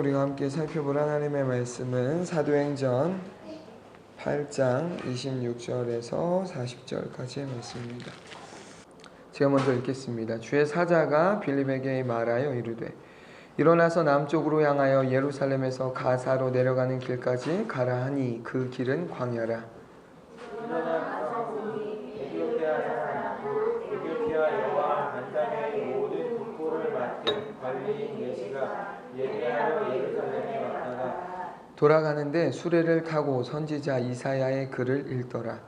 우리가 함께 살펴볼 하나님의 말씀은 사도행전 8장 26절에서 40절까지의 말씀입니다. 제가 먼저 읽겠습니다. 주의 사자가 빌립에게 말하여 이르되 일어나서 남쪽으로 향하여 예루살렘에서 가사로 내려가는 길까지 가라 하니 그 길은 광야라. 일어나서 보니 에티오피아 사람 에티오피아 여호와 간담의 모든 국보를 맡은 관리인 예시가 예배하러 예루살렘에 왔다가 돌아가는데 수레를 타고 선지자 이사야의 글을 읽더라.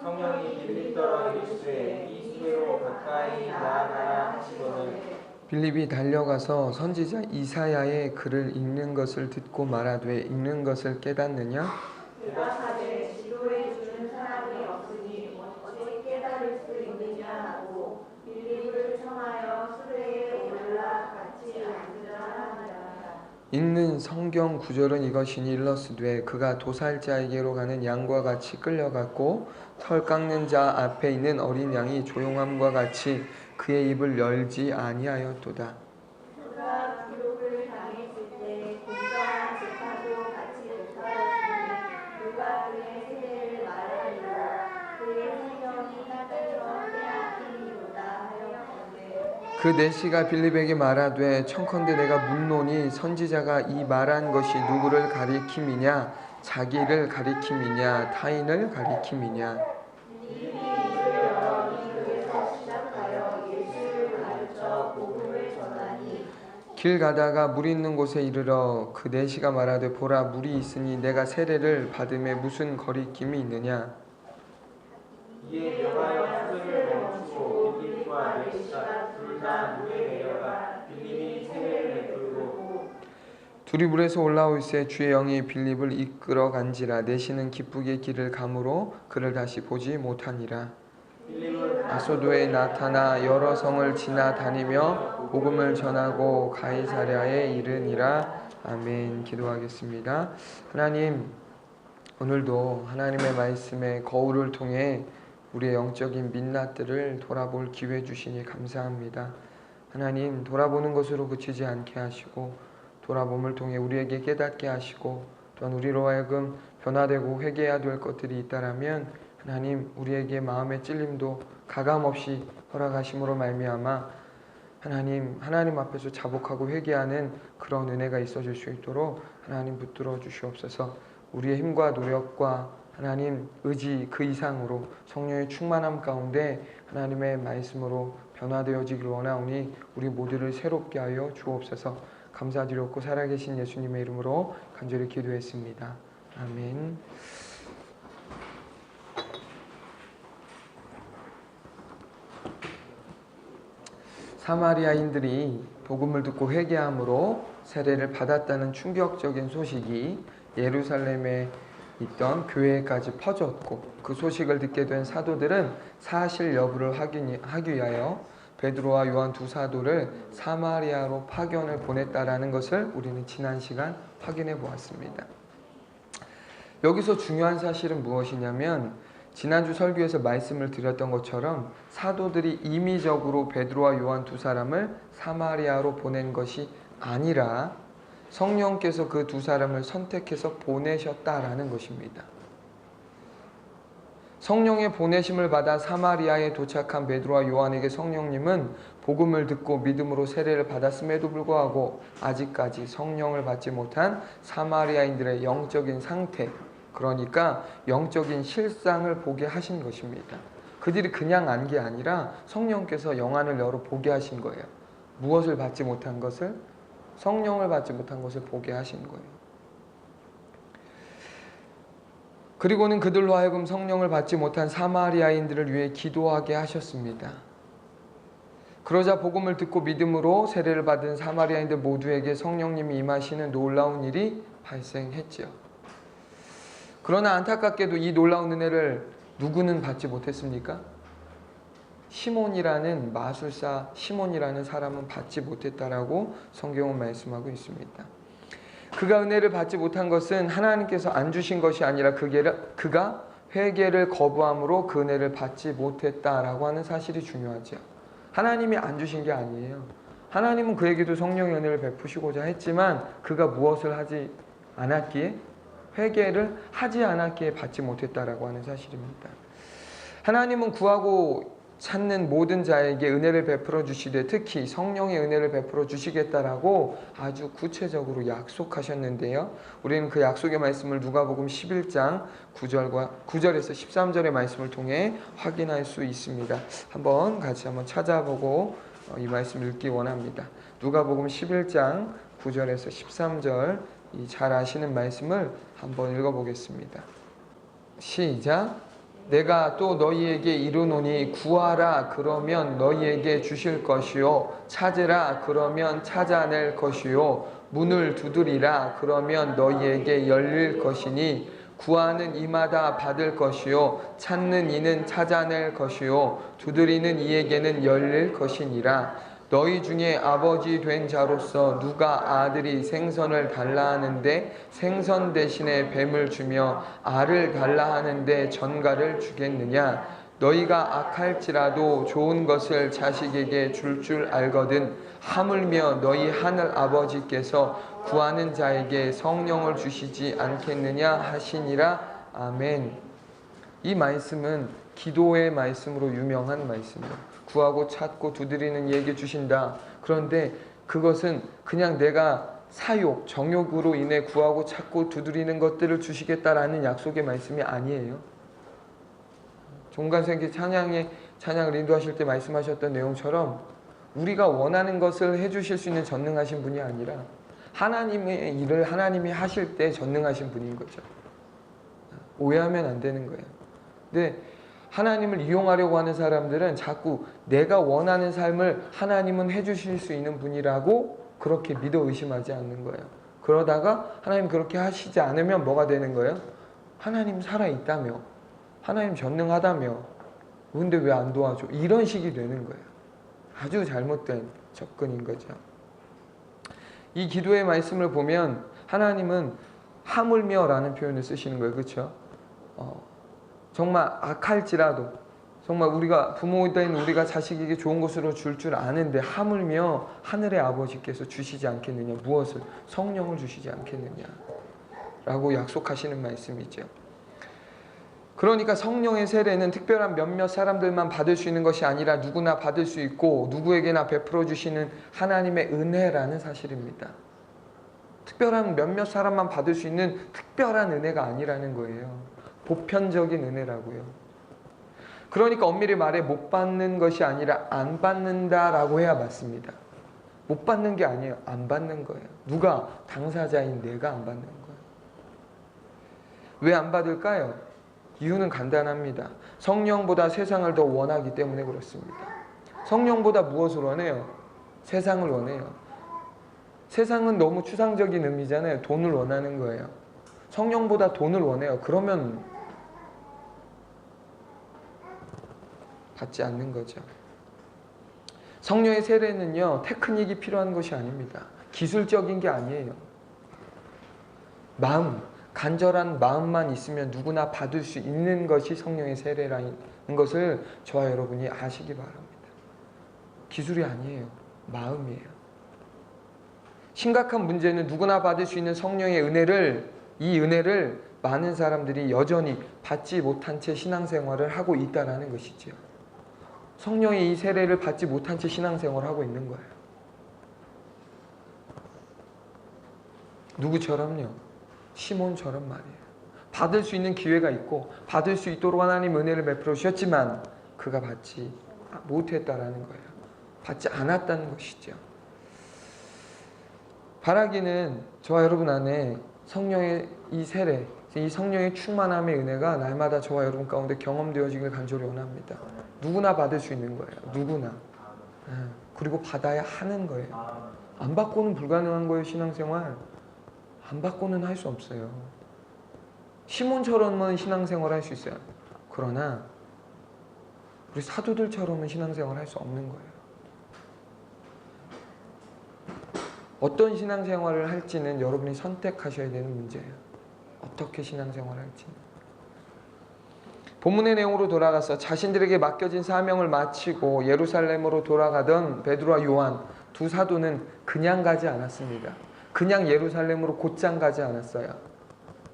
성령이 빌립더러 이르시되 이 수레로 가까이 나아가라 하시거늘 빌립이 달려가서 선지자 이사야의 글을 읽는 것을 듣고 말하되 읽는 것을 깨닫느냐? 대답하되 지도해 주는 사람이 없으니 어찌 깨달을 수 있느냐 하고 빌립을 청하여 수레에 올라 같이 앉으라 하니라. 읽는 성경 구절은 이것이니 일러스되 그가 도살자에게로 가는 양과 같이 끌려갔고 털 깎는 자 앞에 있는 어린 양이 조용함과 같이 그의 입을 열지 아니하였도다. 그가 기록을 당했을 때 공정한 재판도 같이 못하였으니 누가 그의 세례를 말하리라. 그의 생명이 땅처럼 빼앗기니로다 하였건대 그 내시가 빌립에게 말하되 청컨대 내가 묻노니 선지자가 이 말한 것이 누구를 가리킴이냐 자기를 가리킴이냐 타인을 가리킴이냐. 빌립이 입을 열어 이 글에서 시작하여 예수를 가르쳐 복음을 전하니 길 가다가 물 있는 곳에 이르러 그 내시가 말하되 보라 물이 있으니 내가 세례를 받음에 무슨 거리낌이 있느냐. 이에 명하여 수레를 멈추고 빌립과 예시가 둘 다 물에 내려가 빌립이 세례를 베풀고 둘이 물에서 올라오이새 주의 영이 빌립을 이끌어 간지라. 내시는 기쁘게 길을 가므로 그를 다시 보지 못하니라. 빌립은 아소도에 나타나 여러 성을 지나다니며 복음을 전하고 가이사랴에 이르니라. 아멘. 기도하겠습니다. 하나님, 오늘도 하나님의 말씀의 거울을 통해 우리의 영적인 민낯들을 돌아볼 기회 주시니 감사합니다. 하나님, 돌아보는 것으로 그치지 않게 하시고 돌아봄을 통해 우리에게 깨닫게 하시고 또한 우리로 하여금 변화되고 회개해야 될 것들이 있다라면 하나님 우리에게 마음의 찔림도 가감없이 허락하심으로 말미암아 하나님 앞에서 자복하고 회개하는 그런 은혜가 있어질 수 있도록 하나님 붙들어 주시옵소서. 우리의 힘과 노력과 하나님 의지 그 이상으로 성령의 충만함 가운데 하나님의 말씀으로 변화되어지길 원하오니 우리 모두를 새롭게 하여 주옵소서. 감사드렸고 살아계신 예수님의 이름으로 간절히 기도했습니다. 아멘. 사마리아인들이 복음을 듣고 회개함으로 세례를 받았다는 충격적인 소식이 예루살렘에 있던 교회까지 퍼졌고 그 소식을 듣게 된 사도들은 사실 여부를 하기 위하여 베드로와 요한 두 사도를 사마리아로 파견을 보냈다라는 것을 우리는 지난 시간 확인해 보았습니다. 여기서 중요한 사실은 무엇이냐면 지난주 설교에서 말씀을 드렸던 것처럼 사도들이 임의적으로 베드로와 요한 두 사람을 사마리아로 보낸 것이 아니라 성령께서 그 두 사람을 선택해서 보내셨다라는 것입니다. 성령의 보내심을 받아 사마리아에 도착한 베드로와 요한에게 성령님은 복음을 듣고 믿음으로 세례를 받았음에도 불구하고 아직까지 성령을 받지 못한 사마리아인들의 영적인 상태, 그러니까 영적인 실상을 보게 하신 것입니다. 그들이 그냥 안 게 아니라 성령께서 영안을 열어 보게 하신 거예요. 무엇을 받지 못한 것을? 성령을 받지 못한 것을 보게 하신 거예요. 그리고는 그들로 하여금 성령을 받지 못한 사마리아인들을 위해 기도하게 하셨습니다. 그러자 복음을 듣고 믿음으로 세례를 받은 사마리아인들 모두에게 성령님이 임하시는 놀라운 일이 발생했지요. 그러나 안타깝게도 이 놀라운 은혜를 누구는 받지 못했습니까? 시몬이라는 마술사 시몬이라는 사람은 받지 못했다라고 성경은 말씀하고 있습니다. 그가 은혜를 받지 못한 것은 하나님께서 안 주신 것이 아니라 그가 회개를 거부함으로 그 은혜를 받지 못했다라고 하는 사실이 중요하죠. 하나님이 안 주신 게 아니에요. 하나님은 그에게도 성령의 은혜를 베푸시고자 했지만 그가 무엇을 하지 않았기에, 회개를 하지 않았기에 받지 못했다라고 하는 사실입니다. 하나님은 구하고 찾는 모든 자에게 은혜를 베풀어 주시되 특히 성령의 은혜를 베풀어 주시겠다라고 아주 구체적으로 약속하셨는데요. 우리는 그 약속의 말씀을 누가복음 11장 9절에서 13절의 말씀을 통해 확인할 수 있습니다. 같이 한번 찾아보고 이 말씀 읽기 원합니다. 누가복음 11장 9절에서 13절, 이 잘 아시는 말씀을 한번 읽어보겠습니다. 시작. 내가 또 너희에게 이르노니 구하라 그러면 너희에게 주실 것이요 찾으라 그러면 찾아낼 것이요 문을 두드리라 그러면 너희에게 열릴 것이니 구하는 이마다 받을 것이요 찾는 이는 찾아낼 것이요 두드리는 이에게는 열릴 것이니라. 너희 중에 아버지 된 자로서 누가 아들이 생선을 달라 하는데 생선 대신에 뱀을 주며 알을 달라 하는데 전갈을 주겠느냐. 너희가 악할지라도 좋은 것을 자식에게 줄 알거든 하물며 너희 하늘 아버지께서 구하는 자에게 성령을 주시지 않겠느냐 하시니라. 아멘. 이 말씀은 기도의 말씀으로 유명한 말씀이에요. 구하고 찾고 두드리는 이에게 주신다. 그런데 그것은 그냥 내가 사욕, 정욕으로 인해 구하고 찾고 두드리는 것들을 주시겠다라는 약속의 말씀이 아니에요. 종간생기 찬양을 인도하실 때 말씀하셨던 내용처럼 우리가 원하는 것을 해주실 수 있는 전능하신 분이 아니라 하나님의 일을 하나님이 하실 때 전능하신 분인 거죠. 오해하면 안 되는 거예요. 근데 하나님을 이용하려고 하는 사람들은 자꾸 내가 원하는 삶을 하나님은 해주실 수 있는 분이라고 그렇게 믿어 의심하지 않는 거예요. 그러다가 하나님 그렇게 하시지 않으면 뭐가 되는 거예요? 하나님 살아있다며, 하나님 전능하다며, 근데 왜 안 도와줘? 이런 식이 되는 거예요. 아주 잘못된 접근인 거죠. 이 기도의 말씀을 보면 하나님은 하물며 라는 표현을 쓰시는 거예요. 그렇죠? 정말 악할지라도, 정말 우리가 부모된 우리가 자식에게 좋은 것으로 줄 아는데 하물며 하늘의 아버지께서 주시지 않겠느냐. 무엇을? 성령을 주시지 않겠느냐 라고 약속하시는 말씀이죠. 그러니까 성령의 세례는 특별한 몇몇 사람들만 받을 수 있는 것이 아니라 누구나 받을 수 있고 누구에게나 베풀어 주시는 하나님의 은혜라는 사실입니다. 특별한 몇몇 사람만 받을 수 있는 특별한 은혜가 아니라는 거예요. 보편적인 은혜라고요. 그러니까 엄밀히 말해 못 받는 것이 아니라 안 받는다라고 해야 맞습니다. 못 받는 게 아니에요. 안 받는 거예요. 누가? 당사자인 내가 안 받는 거예요. 왜 안 받을까요? 이유는 간단합니다. 성령보다 세상을 더 원하기 때문에 그렇습니다. 성령보다 무엇을 원해요? 세상을 원해요. 세상은 너무 추상적인 의미잖아요. 돈을 원하는 거예요. 성령보다 돈을 원해요. 그러면 받지 않는 거죠. 성령의 세례는요, 테크닉이 필요한 것이 아닙니다. 기술적인 게 아니에요. 마음, 간절한 마음만 있으면 누구나 받을 수 있는 것이 성령의 세례라는 것을 저와 여러분이 아시기 바랍니다. 기술이 아니에요. 마음이에요. 심각한 문제는 누구나 받을 수 있는 성령의 이 은혜를 많은 사람들이 여전히 받지 못한 채 신앙생활을 하고 있다는 것이지요. 성령의 이 세례를 받지 못한 채 신앙생활을 하고 있는 거예요. 누구처럼요? 시몬처럼 말이에요. 받을 수 있는 기회가 있고 받을 수 있도록 하나님 은혜를 베풀어 주셨지만 그가 받지 못했다라는 거예요. 받지 않았다는 것이죠. 바라기는 저와 여러분 안에 성령의 이 세례, 이 성령의 충만함의 은혜가 날마다 저와 여러분 가운데 경험되어지길 간절히 원합니다. 누구나 받을 수 있는 거예요. 누구나. 그리고 받아야 하는 거예요. 안 받고는 불가능한 거예요. 신앙생활. 안 받고는 할 수 없어요. 시몬처럼은 신앙생활 할 수 있어요. 그러나 우리 사도들처럼은 신앙생활 할 수 없는 거예요. 어떤 신앙생활을 할지는 여러분이 선택하셔야 되는 문제예요. 어떻게 신앙생활을 할지는. 본문의 내용으로 돌아가서 자신들에게 맡겨진 사명을 마치고 예루살렘으로 돌아가던 베드로와 요한, 두 사도는 그냥 가지 않았습니다. 그냥 예루살렘으로 곧장 가지 않았어요.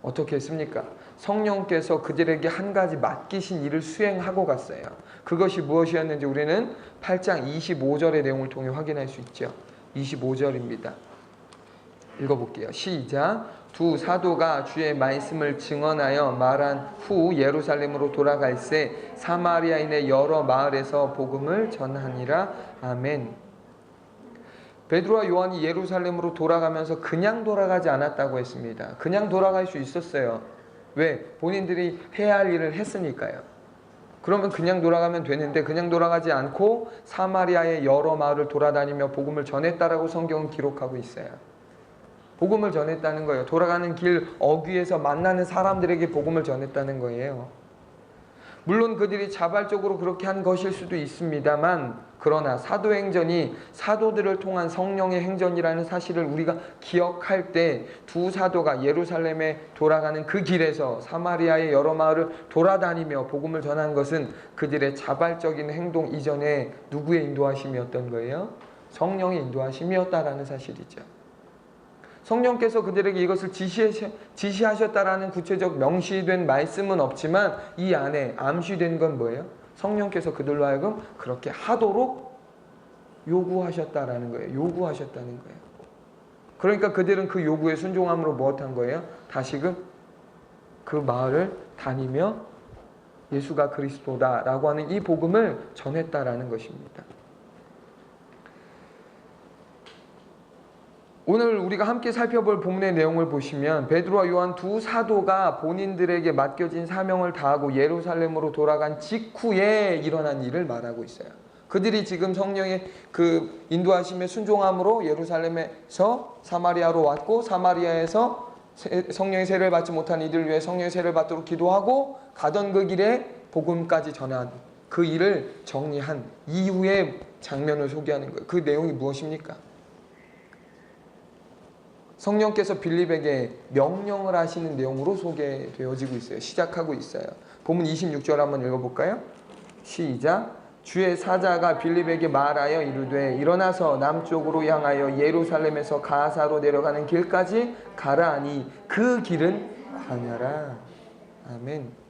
어떻게 했습니까? 성령께서 그들에게 한 가지 맡기신 일을 수행하고 갔어요. 그것이 무엇이었는지 우리는 8장 25절의 내용을 통해 확인할 수 있죠. 25절입니다. 읽어볼게요. 시작. 두 사도가 주의 말씀을 증언하여 말한 후 예루살렘으로 돌아갈새 사마리아인의 여러 마을에서 복음을 전하니라. 아멘. 베드로와 요한이 예루살렘으로 돌아가면서 그냥 돌아가지 않았다고 했습니다. 그냥 돌아갈 수 있었어요. 왜? 본인들이 해야 할 일을 했으니까요. 그러면 그냥 돌아가면 되는데 그냥 돌아가지 않고 사마리아의 여러 마을을 돌아다니며 복음을 전했다라고 성경은 기록하고 있어요. 복음을 전했다는 거예요. 돌아가는 길 어귀에서 만나는 사람들에게 복음을 전했다는 거예요. 물론 그들이 자발적으로 그렇게 한 것일 수도 있습니다만, 그러나 사도행전이 사도들을 통한 성령의 행전이라는 사실을 우리가 기억할 때 두 사도가 예루살렘에 돌아가는 그 길에서 사마리아의 여러 마을을 돌아다니며 복음을 전한 것은 그들의 자발적인 행동 이전에 누구의 인도하심이었던 거예요? 성령의 인도하심이었다라는 사실이죠. 성령께서 그들에게 이것을 지시하셨다라는 구체적 명시된 말씀은 없지만 이 안에 암시된 건 뭐예요? 성령께서 그들로 하여금 그렇게 하도록 요구하셨다라는 거예요. 요구하셨다는 거예요. 그러니까 그들은 그 요구에 순종함으로 무엇한 거예요? 다시금 그 마을을 다니며 예수가 그리스도다라고 하는 이 복음을 전했다라는 것입니다. 오늘 우리가 함께 살펴볼 본문의 내용을 보시면 베드로와 요한 두 사도가 본인들에게 맡겨진 사명을 다하고 예루살렘으로 돌아간 직후에 일어난 일을 말하고 있어요. 그들이 지금 성령의 그 인도하심에 순종함으로 예루살렘에서 사마리아로 왔고, 사마리아에서 성령의 세례를 받지 못한 이들을 위해 성령의 세례를 받도록 기도하고 가던 그 길에 복음까지 전한 그 일을 정리한 이후의 장면을 소개하는 거예요. 그 내용이 무엇입니까? 성령께서 빌립에게 명령을 하시는 내용으로 소개되어지고 있어요. 시작하고 있어요. 본문 26절 한번 읽어볼까요? 시작. 주의 사자가 빌립에게 말하여 이르되 일어나서 남쪽으로 향하여 예루살렘에서 가사로 내려가는 길까지 가라 하니 그 길은 광야라. 아멘.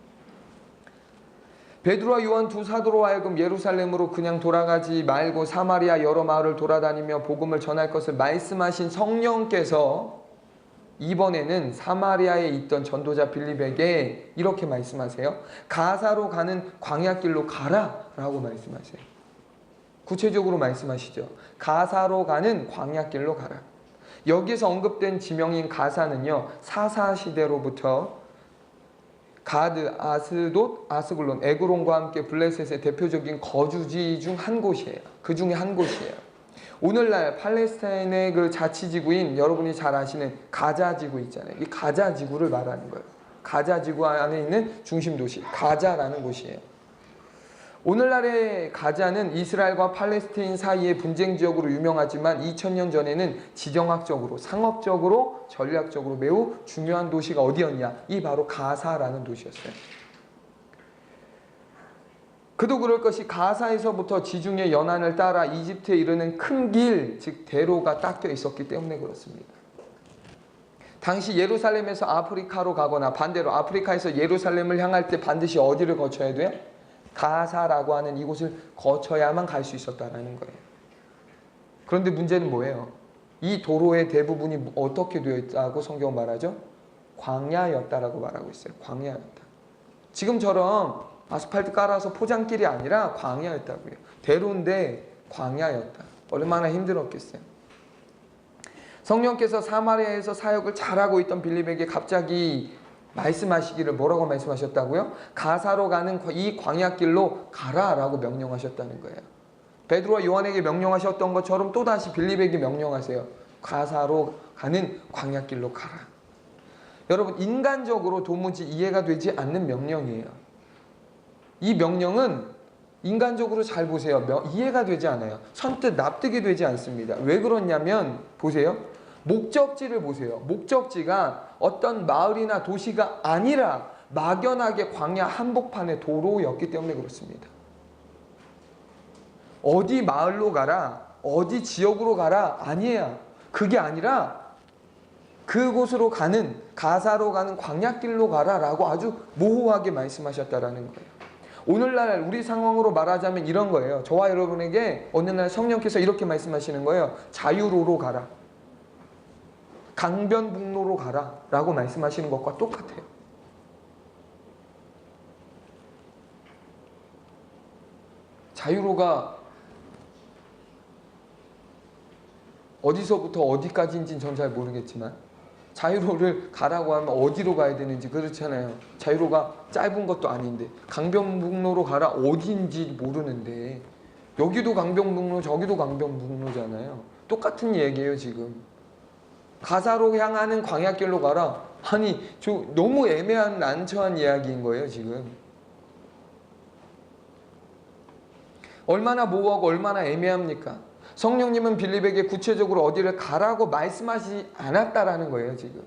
베드로와 요한 두 사도로 하여금 예루살렘으로 그냥 돌아가지 말고 사마리아 여러 마을을 돌아다니며 복음을 전할 것을 말씀하신 성령께서 이번에는 사마리아에 있던 전도자 빌립에게 이렇게 말씀하세요. 가사로 가는 광야길로 가라 라고 말씀하세요. 구체적으로 말씀하시죠. 가사로 가는 광야길로 가라. 여기서 언급된 지명인 가사는요, 사사시대로부터 가드, 아스돗, 아스글론, 에그론과 함께 블레셋의 대표적인 거주지 중 한 곳이에요. 그 중에 한 곳이에요. 오늘날 팔레스타인의 그 자치지구인 여러분이 잘 아시는 가자지구 있잖아요. 이 가자지구를 말하는 거예요. 가자지구 안에 있는 중심도시 가자라는 곳이에요. 오늘날의 가자는 이스라엘과 팔레스타인 사이의 분쟁 지역으로 유명하지만 2000년 전에는 지정학적으로, 상업적으로, 전략적으로 매우 중요한 도시가 어디였냐? 이 바로 가사라는 도시였어요. 그도 그럴 것이 가사에서부터 지중해 연안을 따라 이집트에 이르는 큰 길, 즉 대로가 닦여 있었기 때문에 그렇습니다. 당시 예루살렘에서 아프리카로 가거나 반대로 아프리카에서 예루살렘을 향할 때 반드시 어디를 거쳐야 돼요? 가사라고 하는 이곳을 거쳐야만 갈 수 있었다는 거예요. 그런데 문제는 뭐예요? 이 도로의 대부분이 어떻게 되어 있다고 성경은 말하죠? 광야였다라고 말하고 있어요. 광야였다. 지금처럼 아스팔트 깔아서 포장길이 아니라 광야였다고요. 대로인데 광야였다. 얼마나 힘들었겠어요. 성령께서 사마리아에서 사역을 잘하고 있던 빌립에게 갑자기 말씀하시기를 뭐라고 말씀하셨다고요? 가사로 가는 이 광야길로 가라라고 명령하셨다는 거예요. 베드로와 요한에게 명령하셨던 것처럼 또다시 빌립에게 명령하세요. 가사로 가는 광야길로 가라. 여러분, 인간적으로 도무지 이해가 되지 않는 명령이에요. 이 명령은 인간적으로 잘 보세요. 이해가 되지 않아요. 선뜻 납득이 되지 않습니다. 왜 그러냐면 보세요. 목적지를 보세요. 목적지가 어떤 마을이나 도시가 아니라 막연하게 광야 한복판의 도로였기 때문에 그렇습니다. 어디 마을로 가라? 어디 지역으로 가라 아니에요. 그게 아니라 그곳으로 가는 가사로 가는 광야길로 가라라고 아주 모호하게 말씀하셨다라는 거예요. 오늘날 우리 상황으로 말하자면 이런 거예요. 저와 여러분에게 어느 날 성령께서 이렇게 말씀하시는 거예요. 자유로로 가라. 강변북로로 가라 라고 말씀하시는 것과 똑같아요. 자유로가 어디서부터 어디까지인지는 전 잘 모르겠지만 자유로를 가라고 하면 어디로 가야 되는지 그렇잖아요. 자유로가 짧은 것도 아닌데 강변북로로 가라 어디인지 모르는데 여기도 강변북로 저기도 강변북로잖아요. 똑같은 얘기예요 지금. 가사로 향하는 광야길로 가라. 아니 저 너무 애매한 난처한 이야기인 거예요 지금. 얼마나 모호하고 얼마나 애매합니까? 성령님은 빌립에게 구체적으로 어디를 가라고 말씀하지 않았다라는 거예요 지금.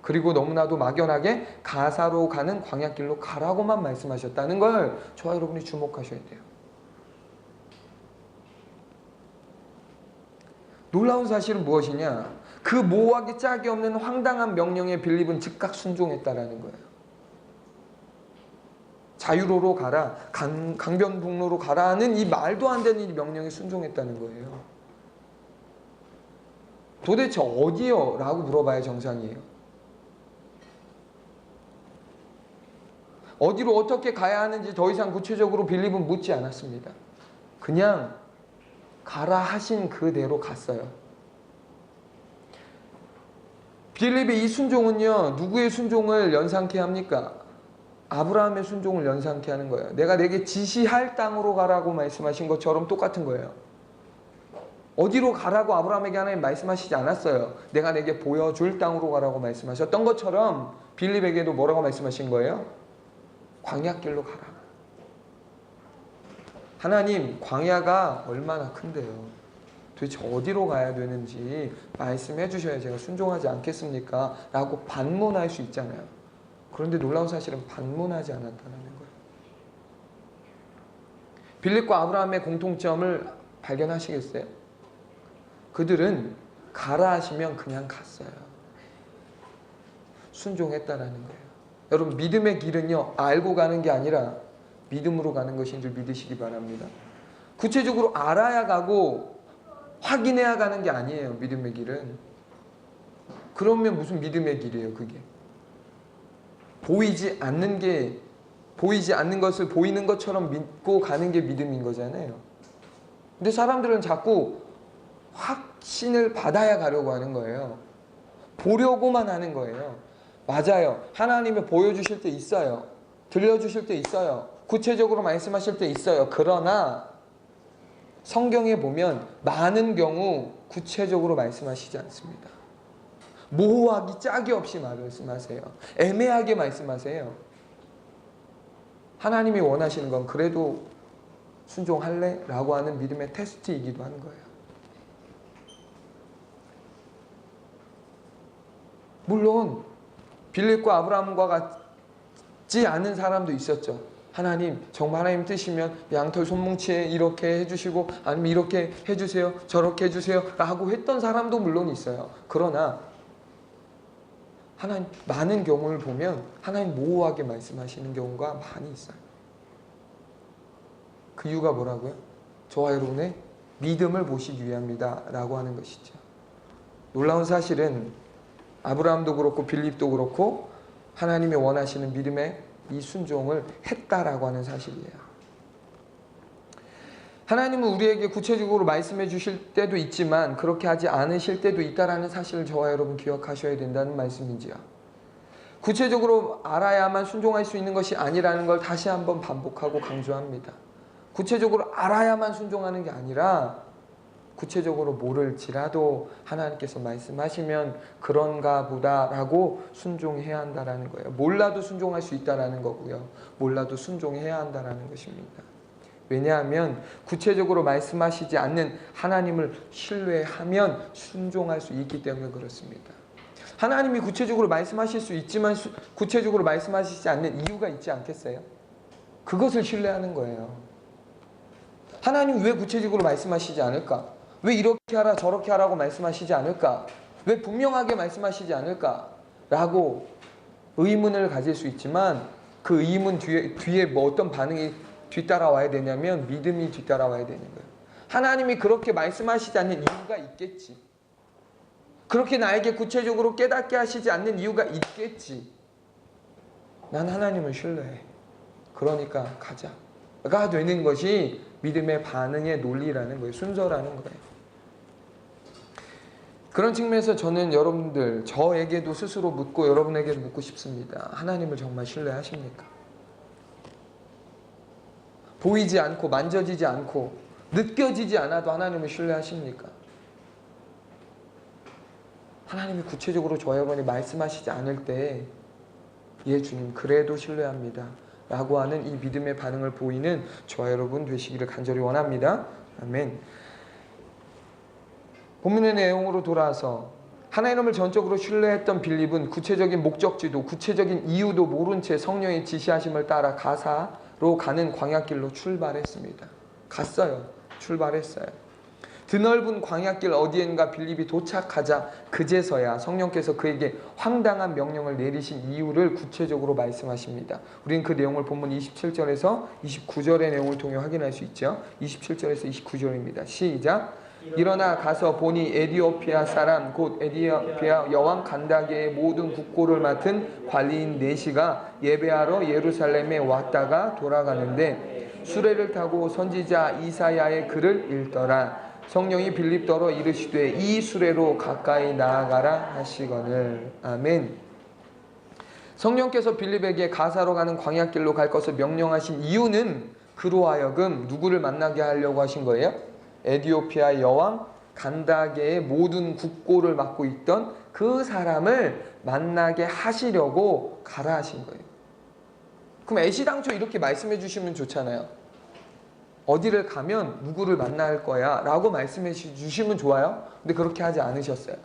그리고 너무나도 막연하게 가사로 가는 광야길로 가라고만 말씀하셨다는 걸 저와 여러분이 주목하셔야 돼요. 놀라운 사실은 무엇이냐? 그 모호하기 짝이 없는 황당한 명령에 빌립은 즉각 순종했다라는 거예요. 자유로로 가라, 강변북로로 가라는 이 말도 안 되는 이 명령에 순종했다는 거예요. 도대체 어디요? 라고 물어봐야 정상이에요. 어디로 어떻게 가야 하는지 더 이상 구체적으로 빌립은 묻지 않았습니다. 그냥 가라 하신 그대로 갔어요. 빌립의 이 순종은요, 누구의 순종을 연상케 합니까? 아브라함의 순종을 연상케 하는 거예요. 내가 내게 지시할 땅으로 가라고 말씀하신 것처럼 똑같은 거예요. 어디로 가라고 아브라함에게 하나님 말씀하시지 않았어요. 내가 내게 보여줄 땅으로 가라고 말씀하셨던 것처럼 빌립에게도 뭐라고 말씀하신 거예요? 광야길로 가라. 하나님, 광야가 얼마나 큰데요. 도대체 어디로 가야 되는지 말씀해 주셔야 제가 순종하지 않겠습니까? 라고 반문할 수 있잖아요. 그런데 놀라운 사실은 반문하지 않았다는 거예요. 빌립과 아브라함의 공통점을 발견하시겠어요? 그들은 가라 하시면 그냥 갔어요. 순종했다라는 거예요. 여러분, 믿음의 길은요, 알고 가는 게 아니라 믿음으로 가는 것인 줄 믿으시기 바랍니다. 구체적으로 알아야 가고 확인해야 가는 게 아니에요. 믿음의 길은. 그러면 무슨 믿음의 길이에요, 그게? 보이지 않는 것을 보이는 것처럼 믿고 가는 게 믿음인 거잖아요. 근데 사람들은 자꾸 확신을 받아야 가려고 하는 거예요. 보려고만 하는 거예요. 맞아요. 하나님이 보여주실 때 있어요. 들려주실 때 있어요. 구체적으로 말씀하실 때 있어요. 그러나 성경에 보면 많은 경우 구체적으로 말씀하시지 않습니다. 모호하기 짝이 없이 말씀하세요. 애매하게 말씀하세요. 하나님이 원하시는 건 그래도 순종할래? 라고 하는 믿음의 테스트이기도 하는 거예요. 물론 빌립과 아브라함과 같지 않은 사람도 있었죠. 하나님, 정말 하나님 뜻이면 양털 손뭉치에 이렇게 해주시고 아니면 이렇게 해주세요, 저렇게 해주세요 라고 했던 사람도 물론 있어요. 그러나 하나님, 많은 경우를 보면 하나님 모호하게 말씀하시는 경우가 많이 있어요. 그 이유가 뭐라고요? 저와 여러분의 믿음을 보시기 위함이다 라고 하는 것이죠. 놀라운 사실은 아브라함도 그렇고 빌립도 그렇고 하나님이 원하시는 믿음의 이 순종을 했다라고 하는 사실이에요. 하나님은 우리에게 구체적으로 말씀해 주실 때도 있지만 그렇게 하지 않으실 때도 있다라는 사실을 저와 여러분 기억하셔야 된다는 말씀이지요. 구체적으로 알아야만 순종할 수 있는 것이 아니라는 걸 다시 한번 반복하고 강조합니다. 구체적으로 알아야만 순종하는 게 아니라 구체적으로 모를지라도 하나님께서 말씀하시면 그런가 보다라고 순종해야 한다라는 거예요. 몰라도 순종할 수 있다라는 거고요. 몰라도 순종해야 한다라는 것입니다. 왜냐하면 구체적으로 말씀하시지 않는 하나님을 신뢰하면 순종할 수 있기 때문에 그렇습니다. 하나님이 구체적으로 말씀하실 수 있지만 구체적으로 말씀하시지 않는 이유가 있지 않겠어요? 그것을 신뢰하는 거예요. 하나님 왜 구체적으로 말씀하시지 않을까? 왜 이렇게 하라 저렇게 하라고 말씀하시지 않을까? 왜 분명하게 말씀하시지 않을까? 라고 의문을 가질 수 있지만 그 의문 뒤에 뭐 어떤 반응이 뒤따라와야 되냐면 믿음이 뒤따라와야 되는 거예요. 하나님이 그렇게 말씀하시지 않는 이유가 있겠지. 그렇게 나에게 구체적으로 깨닫게 하시지 않는 이유가 있겠지. 난 하나님을 신뢰해. 그러니까 가자가 되는 것이 믿음의 반응의 논리라는 거예요. 순서라는 거예요. 그런 측면에서 저는 여러분들, 저에게도 스스로 묻고 여러분에게도 묻고 싶습니다. 하나님을 정말 신뢰하십니까? 보이지 않고 만져지지 않고 느껴지지 않아도 하나님을 신뢰하십니까? 하나님이 구체적으로 저와 여러분이 말씀하시지 않을 때 예 주님 그래도 신뢰합니다 라고 하는 이 믿음의 반응을 보이는 저와 여러분 되시기를 간절히 원합니다. 아멘. 본문의 내용으로 돌아와서 하나님을 전적으로 신뢰했던 빌립은 구체적인 목적지도 구체적인 이유도 모른 채 성령의 지시하심을 따라 가사로 가는 광야길로 출발했습니다. 출발했어요. 드넓은 광야길 어디엔가 빌립이 도착하자 그제서야 성령께서 그에게 황당한 명령을 내리신 이유를 구체적으로 말씀하십니다. 우리는 그 내용을 본문 27절에서 29절의 내용을 통해 확인할 수 있죠. 27절에서 29절입니다. 시작. 일어나 가서 보니 에디오피아 사람 곧 에디오피아 여왕 간다게의 모든 국고를 맡은 관리인 네시가 예배하러 예루살렘에 왔다가 돌아가는데 수레를 타고 선지자 이사야의 글을 읽더라. 성령이 빌립더러 이르시되 이 수레로 가까이 나아가라 하시거늘. 아멘. 성령께서 빌립에게 가사로 가는 광야길로 갈 것을 명령하신 이유는 그로 하여금 누구를 만나게 하려고 하신 거예요? 에디오피아 여왕 간다게의 모든 국고를 맡고 있던 그 사람을 만나게 하시려고 가라 하신 거예요. 그럼 애시당초 이렇게 말씀해 주시면 좋잖아요. 어디를 가면 누구를 만날 거야 라고 말씀해 주시면 좋아요. 근데 그렇게 하지 않으셨어요.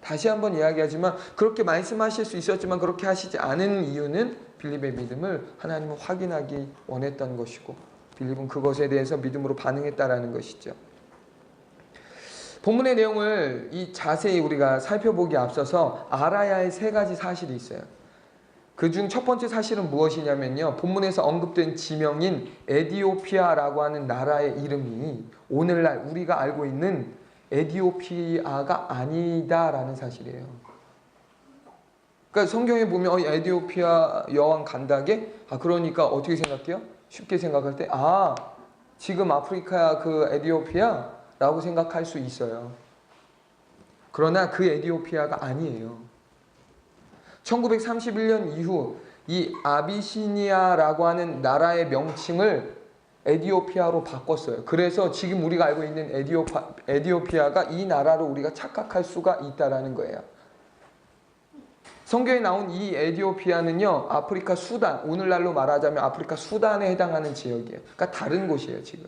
다시 한번 이야기하지만 그렇게 말씀하실 수 있었지만 그렇게 하시지 않은 이유는 빌립의 믿음을 하나님은 확인하기 원했던 것이고 빌립은 그것에 대해서 믿음으로 반응했다라는 것이죠. 본문의 내용을 자세히 우리가 살펴보기 앞서서 알아야 할 세 가지 사실이 있어요. 그중 첫 번째 사실은 무엇이냐면요. 본문에서 언급된 지명인 에디오피아라고 하는 나라의 이름이 오늘날 우리가 알고 있는 에디오피아가 아니다라는 사실이에요. 그러니까 성경에 보면 에디오피아 여왕 간다게? 그러니까 어떻게 생각해요? 쉽게 생각할 때 지금 아프리카 그 에디오피아라고 생각할 수 있어요. 그러나 그 에디오피아가 아니에요. 1931년 이후 이 아비시니아라고 하는 나라의 명칭을 에디오피아로 바꿨어요. 그래서 지금 우리가 알고 있는 에디오피아가 이 나라로 우리가 착각할 수가 있다라는 거예요. 성경에 나온 이 에디오피아는요, 아프리카 수단, 오늘날로 말하자면 아프리카 수단에 해당하는 지역이에요. 그러니까 다른 곳이에요, 지금.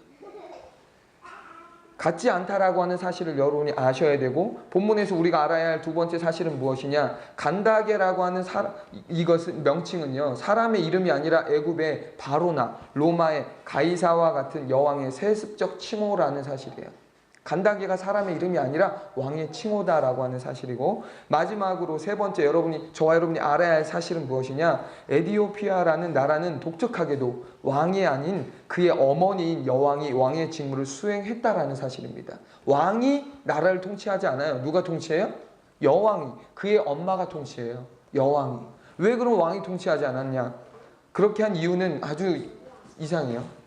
같지 않다라고 하는 사실을 여러분이 아셔야 되고, 본문에서 우리가 알아야 할 두 번째 사실은 무엇이냐? 간다게라고 하는 이것은 명칭은요, 사람의 이름이 아니라 애굽의 바로나 로마의 가이사와 같은 여왕의 세습적 칭호라는 사실이에요. 간다게가 사람의 이름이 아니라 왕의 칭호다라고 하는 사실이고, 마지막으로 세 번째 저와 여러분이 알아야 할 사실은 무엇이냐? 에디오피아라는 나라는 독특하게도 왕이 아닌 그의 어머니인 여왕이 왕의 직무를 수행했다라는 사실입니다. 왕이 나라를 통치하지 않아요. 누가 통치해요? 여왕이. 그의 엄마가 통치해요. 여왕이. 왜 그럼 왕이 통치하지 않았냐? 그렇게 한 이유는 아주 이상해요.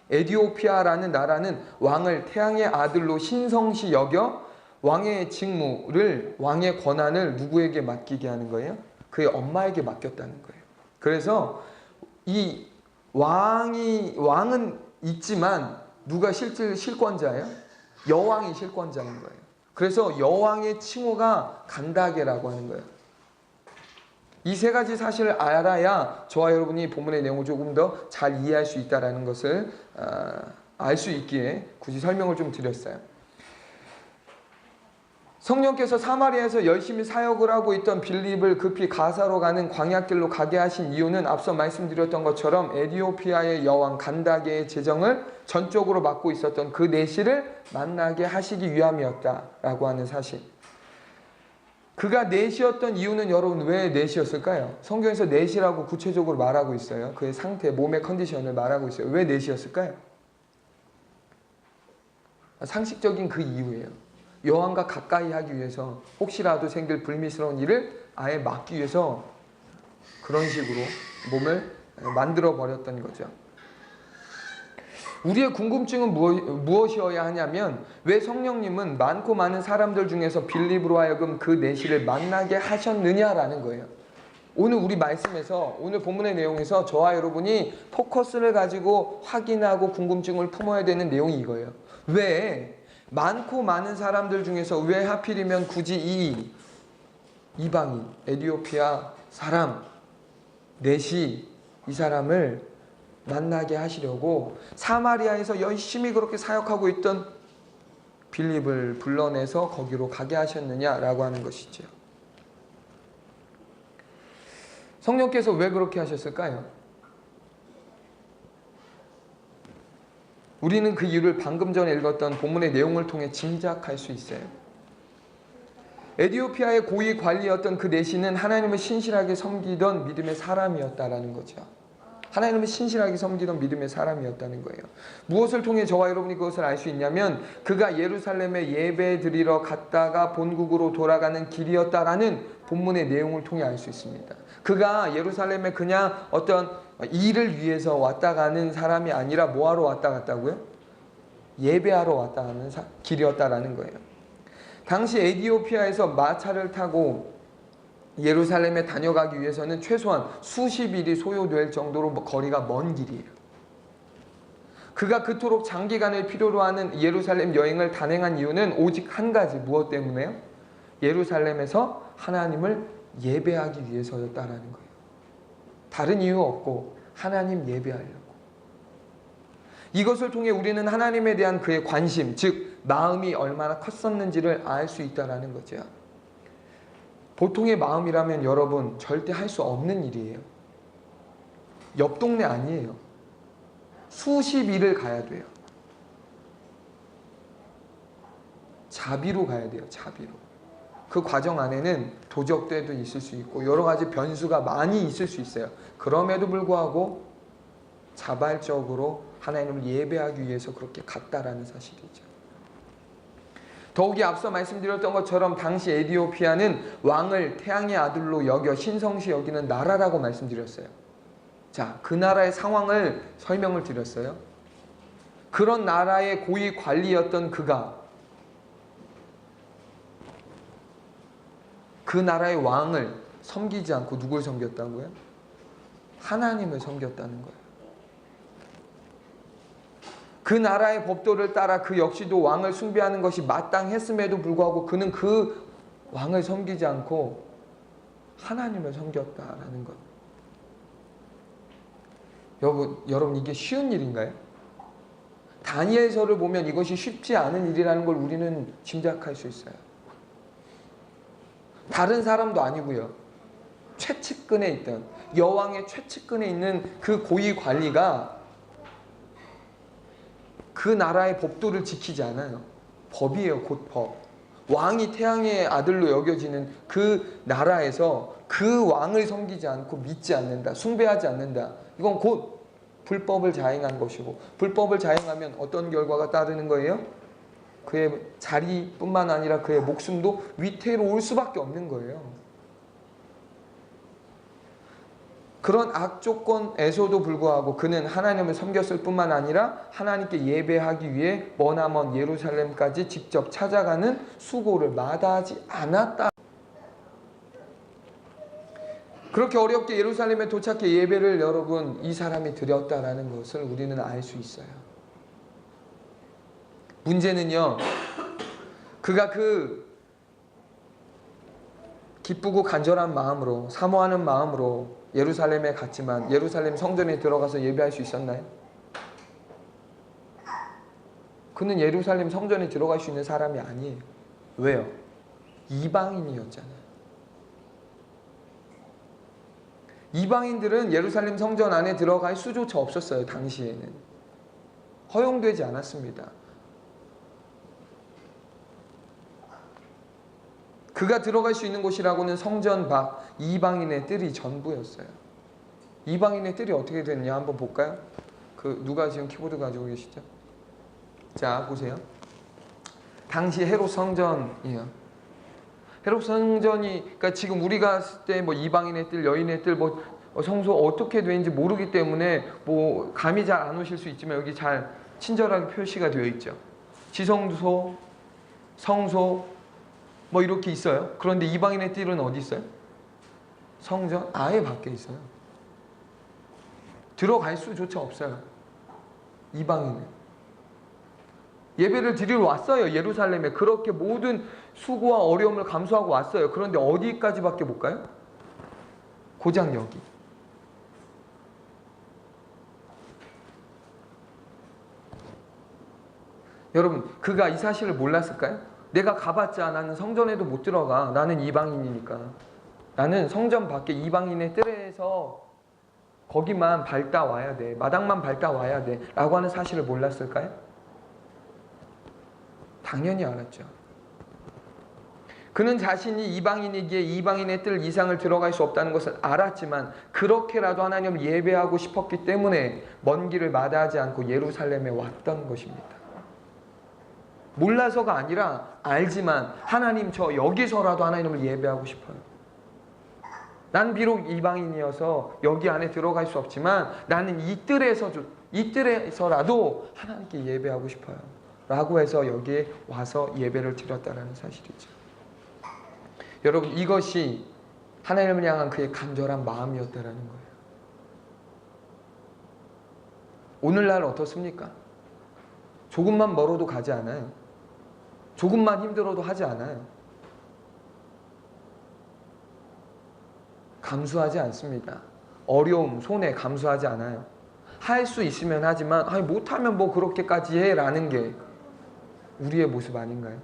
에디오피아라는 나라는 왕을 태양의 아들로 신성시 여겨 왕의 직무를, 왕의 권한을 누구에게 맡기게 하는 거예요? 그의 엄마에게 맡겼다는 거예요. 그래서 이 왕은 있지만 누가 실질 실권자예요? 여왕이 실권자인 거예요. 그래서 여왕의 칭호가 간다게라고 하는 거예요. 이 세 가지 사실을 알아야 저와 여러분이 본문의 내용을 조금 더 잘 이해할 수 있다는 것을 알 수 있기에 굳이 설명을 좀 드렸어요. 성령께서 사마리아에서 열심히 사역을 하고 있던 빌립을 급히 가사로 가는 광야길로 가게 하신 이유는 앞서 말씀드렸던 것처럼 에티오피아의 여왕 간다게의 재정을 전적으로 맡고 있었던 그 내시를 만나게 하시기 위함이었다라고 하는 사실. 그가 내시였던 이유는 여러분 왜 내시였을까요? 성경에서 내시라고 구체적으로 말하고 있어요. 그의 상태, 몸의 컨디션을 말하고 있어요. 왜 내시였을까요? 상식적인 그 이유예요. 여왕과 가까이 하기 위해서, 혹시라도 생길 불미스러운 일을 아예 막기 위해서 그런 식으로 몸을 만들어 버렸던 거죠. 우리의 궁금증은 무엇이어야 하냐면 왜 성령님은 많고 많은 사람들 중에서 빌립으로 하여금 그 내시를 만나게 하셨느냐라는 거예요. 오늘 우리 말씀에서, 오늘 본문의 내용에서 저와 여러분이 포커스를 가지고 확인하고 궁금증을 품어야 되는 내용이 이거예요. 왜 많고 많은 사람들 중에서 왜 하필이면 굳이 이 이방인, 에티오피아 사람, 내시 이 사람을 만나게 하시려고 사마리아에서 열심히 그렇게 사역하고 있던 빌립을 불러내서 거기로 가게 하셨느냐라고 하는 것이죠. 성령께서 왜 그렇게 하셨을까요? 우리는 그 이유를 방금 전에 읽었던 본문의 내용을 통해 짐작할 수 있어요. 에티오피아의 고위 관리였던 그 내시는 하나님을 신실하게 섬기던 믿음의 사람이었다라는 거죠. 하나님을 신실하게 섬기던 믿음의 사람이었다는 거예요. 무엇을 통해 저와 여러분이 그것을 알 수 있냐면 그가 예루살렘에 예배 드리러 갔다가 본국으로 돌아가는 길이었다라는 본문의 내용을 통해 알 수 있습니다. 그가 예루살렘에 그냥 어떤 일을 위해서 왔다 가는 사람이 아니라 뭐하러 왔다 갔다고요? 예배하러 왔다 가는 길이었다라는 거예요. 당시 에티오피아에서 마차를 타고 예루살렘에 다녀가기 위해서는 최소한 수십 일이 소요될 정도로 거리가 먼 길이에요. 그가 그토록 장기간을 필요로 하는 예루살렘 여행을 단행한 이유는 오직 한 가지, 무엇 때문에요? 예루살렘에서 하나님을 예배하기 위해서였다라는 거예요. 다른 이유 없고 하나님 예배하려고. 이것을 통해 우리는 하나님에 대한 그의 관심, 즉 마음이 얼마나 컸었는지를 알 수 있다는 거죠. 보통의 마음이라면 여러분 절대 할 수 없는 일이에요. 옆 동네 아니에요. 수십 일을 가야 돼요. 자비로 가야 돼요. 자비로. 그 과정 안에는 도적대도 있을 수 있고 여러 가지 변수가 많이 있을 수 있어요. 그럼에도 불구하고 자발적으로 하나님을 예배하기 위해서 그렇게 갔다라는 사실이죠. 더욱이 앞서 말씀드렸던 것처럼 당시 에티오피아는 왕을 태양의 아들로 여겨 신성시 여기는 나라라고 말씀드렸어요. 자, 그 나라의 상황을 설명을 드렸어요. 그런 나라의 고위 관리였던 그가 그 나라의 왕을 섬기지 않고 누굴 섬겼다고요? 하나님을 섬겼다는 거예요. 그 나라의 법도를 따라 그 역시도 왕을 숭배하는 것이 마땅했음에도 불구하고 그는 그 왕을 섬기지 않고 하나님을 섬겼다라는 것. 여러분 이게 쉬운 일인가요? 다니엘서를 보면 이것이 쉽지 않은 일이라는 걸 우리는 짐작할 수 있어요. 다른 사람도 아니고요. 최측근에 있던 여왕의 최측근에 있는 그 고위 관리가 그 나라의 법도를 지키지 않아요. 법이에요. 곧 법. 왕이 태양의 아들로 여겨지는 그 나라에서 그 왕을 섬기지 않고 믿지 않는다. 숭배하지 않는다. 이건 곧 불법을 자행한 것이고 불법을 자행하면 어떤 결과가 따르는 거예요? 그의 자리뿐만 아니라 그의 목숨도 위태로울 수밖에 없는 거예요. 그런 악조건에서도 불구하고 그는 하나님을 섬겼을 뿐만 아니라 하나님께 예배하기 위해 머나먼 예루살렘까지 직접 찾아가는 수고를 마다하지 않았다. 그렇게 어렵게 예루살렘에 도착해 예배를 여러분 이 사람이 드렸다라는 것을 우리는 알 수 있어요. 문제는요, 그가 그 기쁘고 간절한 마음으로 사모하는 마음으로 예루살렘에 갔지만 예루살렘 성전에 들어가서 예배할 수 있었나요? 그는 예루살렘 성전에 들어갈 수 있는 사람이 아니에요. 왜요? 이방인이었잖아요. 이방인들은 예루살렘 성전 안에 들어갈 수조차 없었어요. 당시에는 허용되지 않았습니다. 그가 들어갈 수 있는 곳이라고는 성전 밖 이방인의 뜰이 전부였어요. 이방인의 뜰이 어떻게 됐냐 한번 볼까요? 누가 지금 키보드 가지고 계시죠? 자, 보세요. 당시 헤롯 성전이에요. 헤롯 성전이, 그러니까 지금 우리가 봤을 때 뭐 이방인의 뜰, 여인의 뜰, 뭐 성소 어떻게 되는지 모르기 때문에 뭐 감이 잘 안 오실 수 있지만 여기 잘 친절하게 표시가 되어 있죠. 지성소, 성소 뭐 이렇게 있어요. 그런데 이방인의 뜰은 어디 있어요? 성전 아예 밖에 있어요. 들어갈 수조차 없어요. 이방인은 예배를 드리러 왔어요. 예루살렘에 그렇게 모든 수고와 어려움을 감수하고 왔어요. 그런데 어디까지밖에 못 가요? 고작 여기. 여러분, 그가 이 사실을 몰랐을까요? 내가 가봤자 나는 성전에도 못 들어가. 나는 이방인이니까. 나는 성전 밖에 이방인의 뜰에서 거기만 밟다 와야 돼. 마당만 밟다 와야 돼. 라고 하는 사실을 몰랐을까요? 당연히 알았죠. 그는 자신이 이방인이기에 이방인의 뜰 이상을 들어갈 수 없다는 것을 알았지만 그렇게라도 하나님을 예배하고 싶었기 때문에 먼 길을 마다하지 않고 예루살렘에 왔던 것입니다. 몰라서가 아니라 알지만 하나님 저 여기서라도 하나님을 예배하고 싶어요. 난 비록 이방인이어서 여기 안에 들어갈 수 없지만 나는 이 뜰에서라도 하나님께 예배하고 싶어요. 라고 해서 여기에 와서 예배를 드렸다는 사실이죠. 여러분, 이것이 하나님을 향한 그의 간절한 마음이었다는 거예요. 오늘날 어떻습니까? 조금만 멀어도 가지 않아요. 조금만 힘들어도 하지 않아요. 감수하지 않습니다. 어려움, 손해 감수하지 않아요. 할 수 있으면 하지만 못하면 뭐 그렇게까지 해 라는 게 우리의 모습 아닌가요?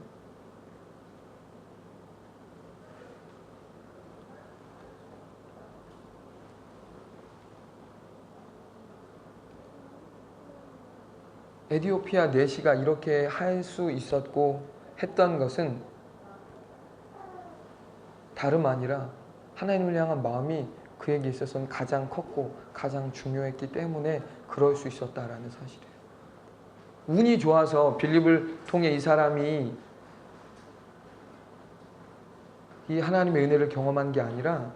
에디오피아 내시가 이렇게 할 수 있었고 했던 것은 다름 아니라 하나님을 향한 마음이 그에게 있어서는 가장 컸고 가장 중요했기 때문에 그럴 수 있었다라는 사실이에요. 운이 좋아서 빌립을 통해 이 사람이 이 하나님의 은혜를 경험한 게 아니라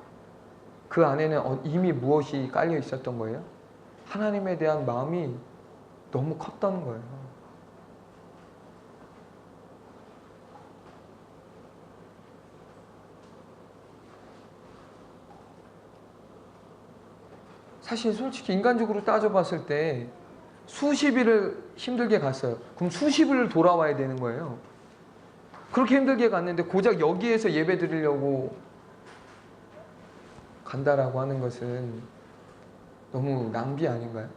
그 안에는 이미 무엇이 깔려 있었던 거예요? 하나님에 대한 마음이 너무 컸던 거예요. 사실 솔직히 인간적으로 따져봤을 때 수십 일을 힘들게 갔어요. 그럼 수십 일을 돌아와야 되는 거예요. 그렇게 힘들게 갔는데 고작 여기에서 예배 드리려고 간다라고 하는 것은 너무 낭비 아닌가요?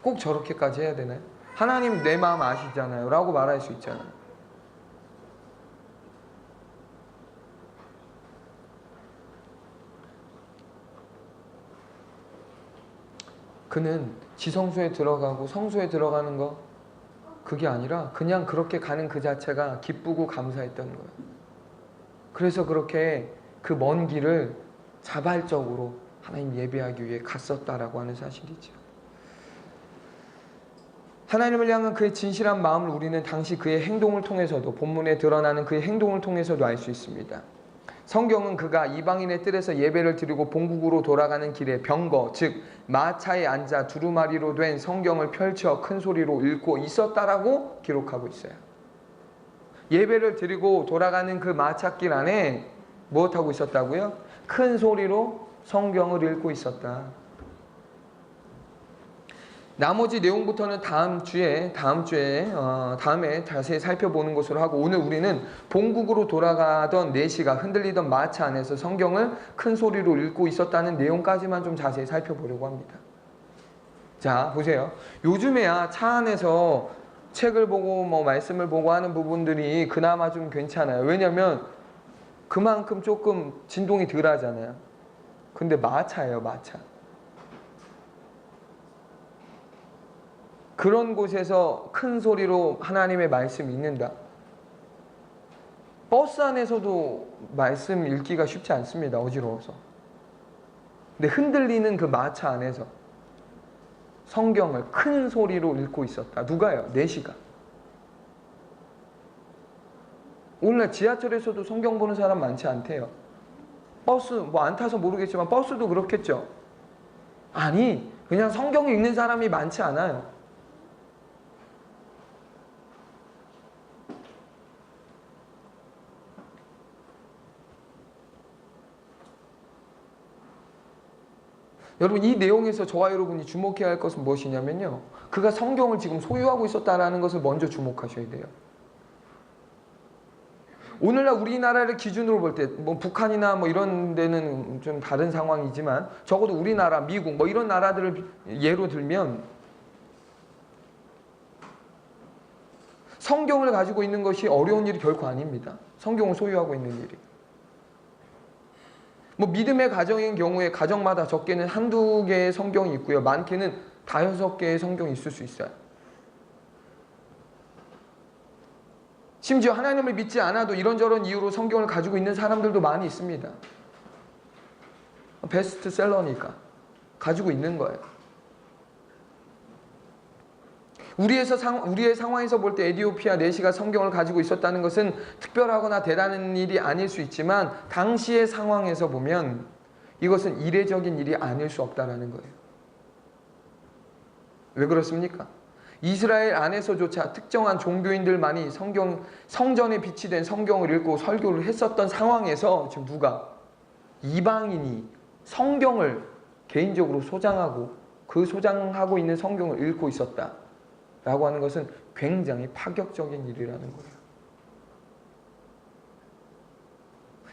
꼭 저렇게까지 해야 되나요? 하나님 내 마음 아시잖아요 라고 말할 수 있잖아요. 그는 지성소에 들어가고 성소에 들어가는 거 그게 아니라 그냥 그렇게 가는 그 자체가 기쁘고 감사했던 거예요. 그래서 그렇게 그 먼 길을 자발적으로 하나님 예배하기 위해 갔었다라고 하는 사실이죠. 하나님을 향한 그의 진실한 마음을 우리는 당시 그의 행동을 통해서도 본문에 드러나는 그의 행동을 통해서도 알 수 있습니다. 성경은 그가 이방인의 뜰에서 예배를 드리고 본국으로 돌아가는 길에 병거 즉 마차에 앉아 두루마리로 된 성경을 펼쳐 큰 소리로 읽고 있었다라고 기록하고 있어요. 예배를 드리고 돌아가는 그 마차길 안에 무엇하고 있었다고요? 큰 소리로 성경을 읽고 있었다. 나머지 내용부터는 다음에 자세히 살펴보는 것으로 하고 오늘 우리는 본국으로 돌아가던 내시가 흔들리던 마차 안에서 성경을 큰 소리로 읽고 있었다는 내용까지만 좀 자세히 살펴보려고 합니다. 자, 보세요. 요즘에야 차 안에서 책을 보고 뭐 말씀을 보고 하는 부분들이 그나마 좀 괜찮아요. 왜냐면 그만큼 조금 진동이 덜 하잖아요. 근데 마차예요, 마차. 그런 곳에서 큰 소리로 하나님의 말씀이 읽는다. 버스 안에서도 말씀 읽기가 쉽지 않습니다. 어지러워서. 근데 흔들리는 그 마차 안에서 성경을 큰 소리로 읽고 있었다. 누가요? 4시간. 오늘날 지하철에서도 성경 보는 사람 많지 않대요. 버스 뭐 안 타서 모르겠지만 버스도 그렇겠죠. 아니, 그냥 성경 읽는 사람이 많지 않아요. 여러분, 이 내용에서 저와 여러분이 주목해야 할 것은 무엇이냐면요, 그가 성경을 지금 소유하고 있었다라는 것을 먼저 주목하셔야 돼요. 오늘날 우리나라를 기준으로 볼 때 뭐 북한이나 뭐 이런 데는 좀 다른 상황이지만 적어도 우리나라, 미국 뭐 이런 나라들을 예로 들면 성경을 가지고 있는 것이 어려운 일이 결코 아닙니다. 성경을 소유하고 있는 일이. 뭐 믿음의 가정인 경우에 가정마다 적게는 1-2개의 성경이 있고요. 많게는 5-6개의 성경이 있을 수 있어요. 심지어 하나님을 믿지 않아도 이런저런 이유로 성경을 가지고 있는 사람들도 많이 있습니다. 베스트셀러니까 가지고 있는 거예요. 우리의 상황에서 볼 때 에디오피아 내시가 성경을 가지고 있었다는 것은 특별하거나 대단한 일이 아닐 수 있지만 당시의 상황에서 보면 이것은 이례적인 일이 아닐 수 없다는 거예요. 왜 그렇습니까? 이스라엘 안에서조차 특정한 종교인들만이 성전에 비치된 성경을 읽고 설교를 했었던 상황에서 지금 누가? 이방인이 성경을 개인적으로 소장하고 그 소장하고 있는 성경을 읽고 있었다 라고 하는 것은 굉장히 파격적인 일이라는 거예요.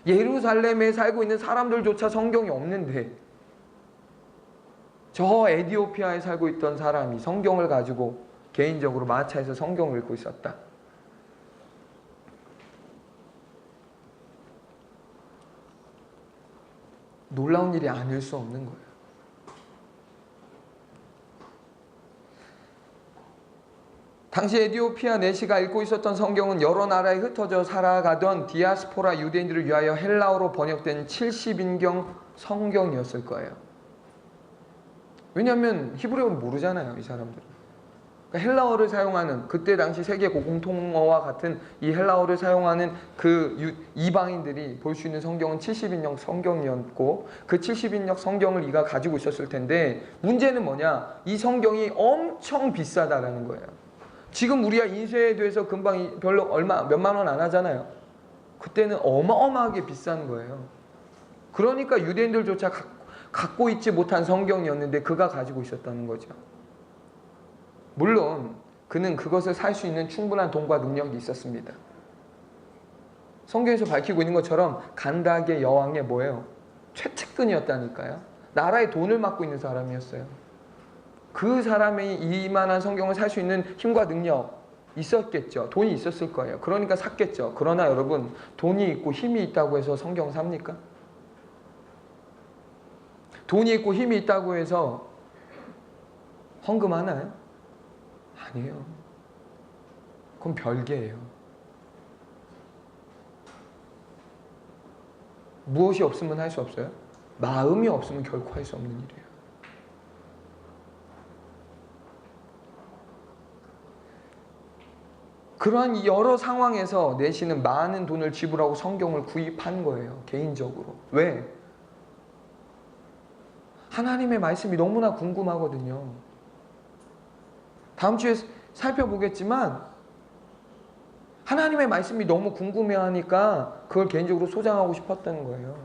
예루살렘에 살고 있는 사람들조차 성경이 없는데 저 에디오피아에 살고 있던 사람이 성경을 가지고 개인적으로 마차에서 성경을 읽고 있었다. 놀라운 일이 아닐 수 없는 거예요. 당시 에디오피아 내시가 읽고 있었던 성경은 여러 나라에 흩어져 살아가던 디아스포라 유대인들을 위하여 헬라어로 번역된 70인경 성경이었을 거예요. 왜냐하면 히브리어를 모르잖아요, 이 사람들은. 그러니까 헬라어를 사용하는, 그때 당시 세계 공통어와 같은 이 헬라어를 사용하는 그 이방인들이 볼 수 있는 성경은 70인역 성경이었고 그 70인역 성경을 이가 가지고 있었을 텐데 문제는 뭐냐? 이 성경이 엄청 비싸다라는 거예요. 지금 우리가 인쇄에 대해서 금방 별로 얼마 몇만 원 안 하잖아요. 그때는 어마어마하게 비싼 거예요. 그러니까 유대인들조차 갖고 있지 못한 성경이었는데 그가 가지고 있었다는 거죠. 물론 그는 그것을 살 수 있는 충분한 돈과 능력이 있었습니다. 성경에서 밝히고 있는 것처럼 간다게 여왕의 뭐예요? 최측근이었다니까요. 나라의 돈을 맡고 있는 사람이었어요. 그 사람이 이만한 성경을 살 수 있는 힘과 능력 있었겠죠. 돈이 있었을 거예요. 그러니까 샀겠죠. 그러나 여러분, 돈이 있고 힘이 있다고 해서 성경 삽니까? 돈이 있고 힘이 있다고 해서 헌금하나요? 아니에요. 그건 별개예요. 무엇이 없으면 할 수 없어요? 마음이 없으면 결코 할 수 없는 일이에요. 그러한 여러 상황에서 내시는 많은 돈을 지불하고 성경을 구입한 거예요. 개인적으로. 왜? 하나님의 말씀이 너무나 궁금하거든요. 다음 주에 살펴보겠지만 하나님의 말씀이 너무 궁금해하니까 그걸 개인적으로 소장하고 싶었다는 거예요.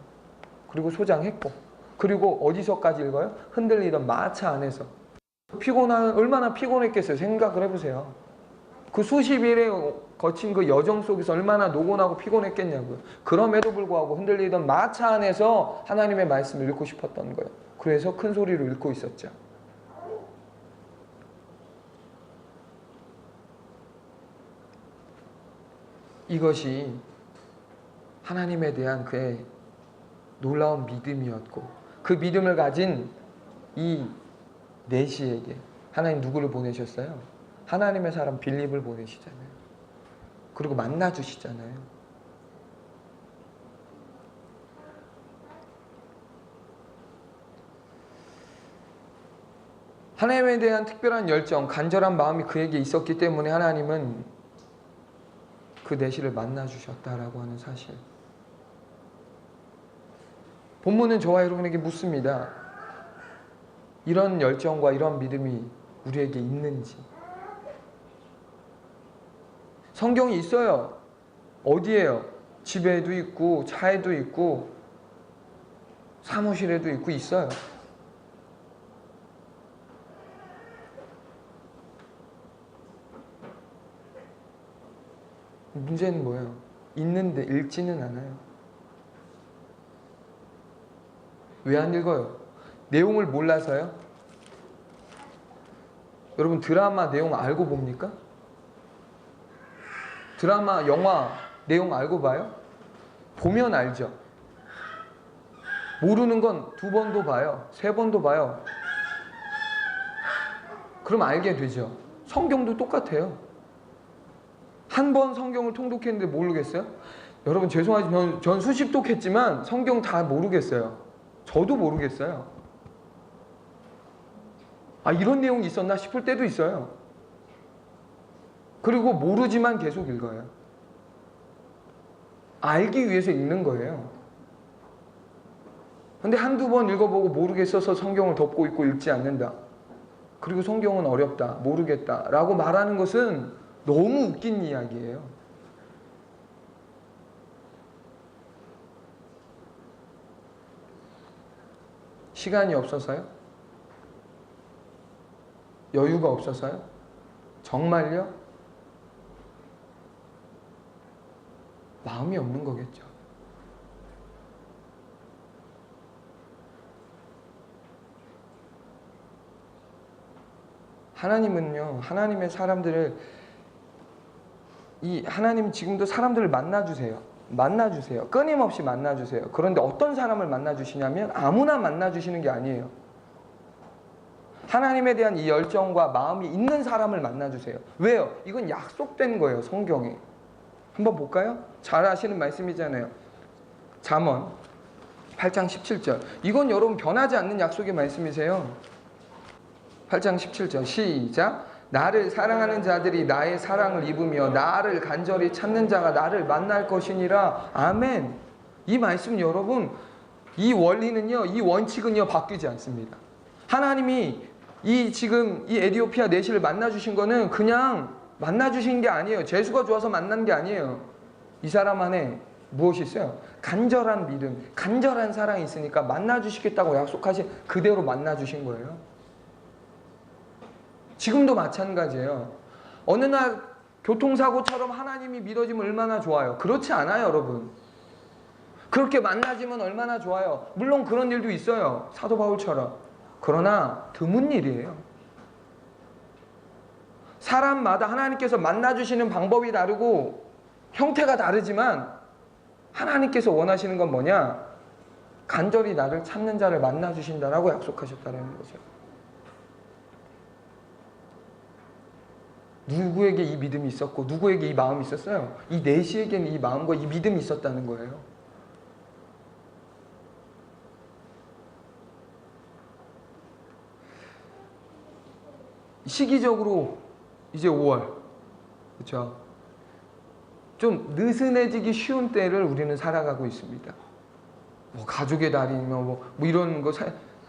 그리고 소장했고, 그리고 어디서까지 읽어요? 흔들리던 마차 안에서. 얼마나 피곤했겠어요. 생각을 해보세요. 그 수십 일에 거친 그 여정 속에서 얼마나 노곤하고 피곤했겠냐고요. 그럼에도 불구하고 흔들리던 마차 안에서 하나님의 말씀을 읽고 싶었던 거예요. 그래서 큰 소리로 읽고 있었죠. 이것이 하나님에 대한 그의 놀라운 믿음이었고, 그 믿음을 가진 이 내시에게 하나님 누구를 보내셨어요? 하나님의 사람 빌립을 보내시잖아요. 그리고 만나주시잖아요. 하나님에 대한 특별한 열정, 간절한 마음이 그에게 있었기 때문에 하나님은 그 내시를 만나주셨다라고 하는 사실. 본문은 저와 여러분에게 묻습니다. 이런 열정과 이런 믿음이 우리에게 있는지. 성경이 있어요. 어디에요? 집에도 있고 차에도 있고 사무실에도 있고 있어요. 문제는 뭐예요? 있는데 읽지는 않아요. 왜 안 읽어요? 내용을 몰라서요? 여러분 드라마 내용 알고 봅니까? 드라마, 영화 내용 알고 봐요? 보면 알죠. 모르는 건 2번도 봐요. 3번도 봐요. 그럼 알게 되죠. 성경도 똑같아요. 한 번 성경을 통독했는데 모르겠어요? 여러분 죄송하지만 전 수십 독했지만 성경 다 모르겠어요. 저도 모르겠어요. 아, 이런 내용이 있었나 싶을 때도 있어요. 그리고 모르지만 계속 읽어요. 알기 위해서 읽는 거예요. 근데 한두 번 읽어보고 모르겠어서 성경을 덮고 있고 읽지 않는다. 그리고 성경은 어렵다, 모르겠다 라고 말하는 것은 너무 웃긴 이야기예요. 시간이 없어서요? 여유가 없어서요? 정말요? 마음이 없는 거겠죠. 하나님은요, 하나님의 사람들을, 하나님 지금도 사람들을 만나주세요. 끊임없이 만나주세요. 그런데 어떤 사람을 만나주시냐면 아무나 만나주시는 게 아니에요. 하나님에 대한 이 열정과 마음이 있는 사람을 만나주세요. 왜요? 이건 약속된 거예요, 성경에. 한번 볼까요? 잘 아시는 말씀이잖아요. 잠언 8장 17절. 이건 여러분 변하지 않는 약속의 말씀이세요. 8장 17절 시작. 나를 사랑하는 자들이 나의 사랑을 입으며 나를 간절히 찾는 자가 나를 만날 것이니라. 아멘. 이 말씀 여러분, 이 원리는요, 이 원칙은요 바뀌지 않습니다. 하나님이 지금 이 에디오피아 내시를 만나주신 거는 그냥 만나주신 게 아니에요. 재수가 좋아서 만난 게 아니에요. 이 사람 안에 무엇이 있어요? 간절한 믿음, 간절한 사랑이 있으니까 만나주시겠다고 약속하신 그대로 만나주신 거예요. 지금도 마찬가지예요. 어느 날 교통사고처럼 하나님이 믿어지면 얼마나 좋아요. 그렇지 않아요, 여러분. 그렇게 만나지면 얼마나 좋아요. 물론 그런 일도 있어요. 사도 바울처럼. 그러나 드문 일이에요. 사람마다 하나님께서 만나주시는 방법이 다르고 형태가 다르지만 하나님께서 원하시는 건 뭐냐? 간절히 나를 찾는 자를 만나주신다라고 약속하셨다는 거죠. 누구에게 이 믿음이 있었고 누구에게 이 마음이 있었어요? 이 내시에게는 이 마음과 이 믿음이 있었다는 거예요. 시기적으로 이제 5월, 그렇죠? 좀 느슨해지기 쉬운 때를 우리는 살아가고 있습니다. 뭐 가족의 달이면 뭐 이런 거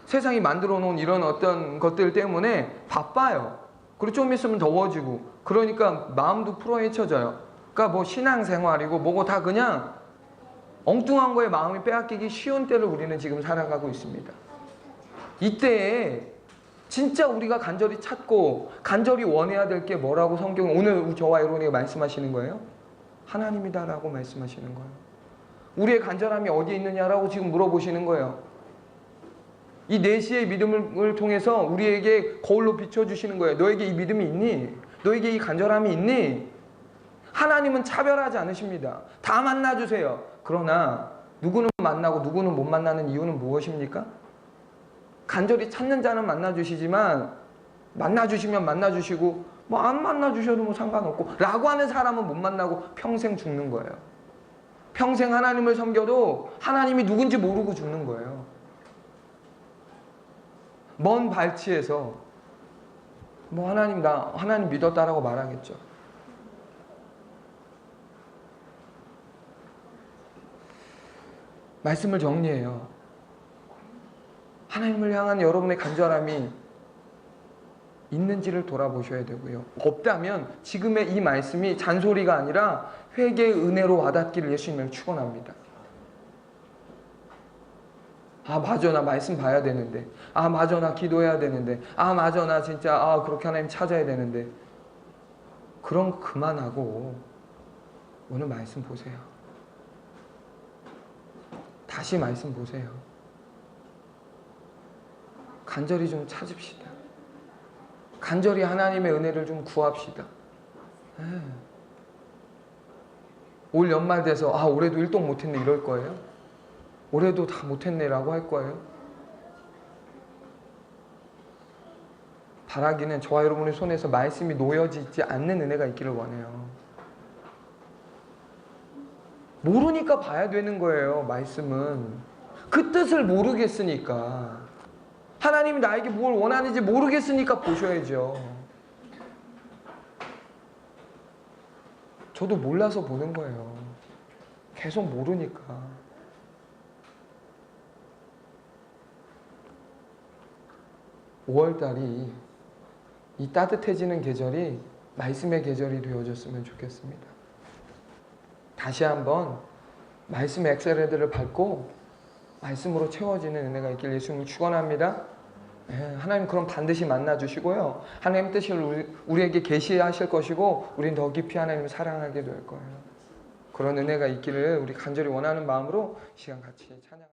세상이 만들어 놓은 이런 어떤 것들 때문에 바빠요. 그리고 좀 있으면 더워지고 그러니까 마음도 풀어헤쳐져요. 그러니까 뭐 신앙생활이고 뭐고 다 그냥 엉뚱한 거에 마음이 빼앗기기 쉬운 때를 우리는 지금 살아가고 있습니다. 이때에 진짜 우리가 간절히 찾고 간절히 원해야 될 게 뭐라고 성경은 오늘 저와 여러분에게 말씀하시는 거예요? 하나님이다라고 말씀하시는 거예요. 우리의 간절함이 어디에 있느냐라고 지금 물어보시는 거예요. 이 내시의 믿음을 통해서 우리에게 거울로 비춰주시는 거예요. 너에게 이 믿음이 있니? 너에게 이 간절함이 있니? 하나님은 차별하지 않으십니다. 다 만나주세요. 그러나 누구는 만나고 누구는 못 만나는 이유는 무엇입니까? 간절히 찾는 자는 만나주시지만 만나주시면 만나주시고 뭐 안 만나주셔도 뭐 상관없고 라고 하는 사람은 못 만나고 평생 죽는 거예요. 평생 하나님을 섬겨도 하나님이 누군지 모르고 죽는 거예요. 먼 발치에서 뭐 하나님 나 하나님 믿었다라고 말하겠죠. 말씀을 정리해요. 하나님을 향한 여러분의 간절함이 있는지를 돌아보셔야 되고요. 없다면 지금의 이 말씀이 잔소리가 아니라 회개의 은혜로 와닿기를 예수님을 축원합니다. 아 맞아 나 말씀 봐야 되는데, 아 맞아 나 기도해야 되는데, 아 맞아 나 진짜 그렇게 하나님 찾아야 되는데, 그런 거 그만하고 오늘 말씀 보세요. 다시 말씀 보세요. 간절히 좀 찾읍시다. 간절히 하나님의 은혜를 좀 구합시다. 올 연말 돼서 올해도 일동 못했네 이럴 거예요? 올해도 다 못했네 라고 할 거예요? 바라기는 저와 여러분의 손에서 말씀이 놓여지지 않는 은혜가 있기를 원해요. 모르니까 봐야 되는 거예요. 말씀은 그 뜻을 모르겠으니까, 하나님이 나에게 뭘 원하는지 모르겠으니까 보셔야죠. 저도 몰라서 보는 거예요. 계속 모르니까. (5월달이) 이 따뜻해지는 계절이 말씀의 계절이 되어줬으면 좋겠습니다. 다시 한번 말씀의 엑셀헤드를 밟고 말씀으로 채워지는 은혜가 있길 예수님을 축원합니다. 하나님 그럼 반드시 만나주시고요. 하나님 뜻을 우리에게 계시하실 것이고 우린 더 깊이 하나님을 사랑하게 될 거예요. 그런 은혜가 있기를 우리 간절히 원하는 마음으로 시간 같이 찬양.